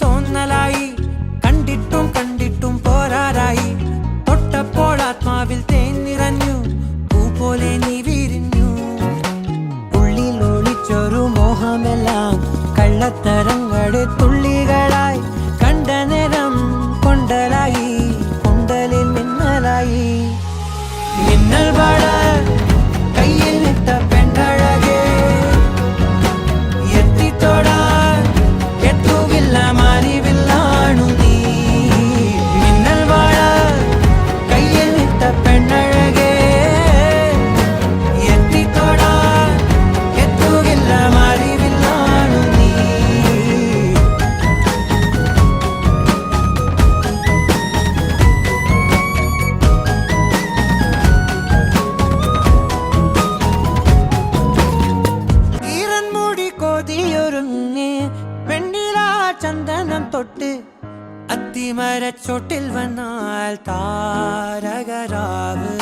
തോന്നലായി കണ്ടിട്ടും കണ്ടിട്ടും പോരാറായി തൊട്ടപ്പോൾ ആത്മാവിൽ തേൻ നിറഞ്ഞു പൂ പോലെ നീ വിരിഞ്ഞു ഉള്ളിൽ ഒളിച്ചൊരു മോഹമെല്ലാം കള്ളത്തരങ്ങളുടെ തുള്ളികളായി കണ്ട നേരം കൊണ്ടലായി കൊണ്ടലിൽ മിന്നലായി മിന്നൽ വാഴ കയ്യിൽ ഇട്ട പെണ്ണഴകേ എത്തിത്തോടാൻ എത്തുകില്ല മാറിവില്ലാണു നീ മിന്നൽ വാഴ കയ്യിൽ ഇട്ട പെണ്ണഴകേ എത്തിത്തോടാൻ എത്തുകില്ല മാറിവില്ലാണു നീ കൊതിയൊരുങ്ങി വെണ്ണില ചന്ദനം തൊട്ട് അത്തിമരച്ചോട്ടിൽ വന്നാൽ താരകരാവ്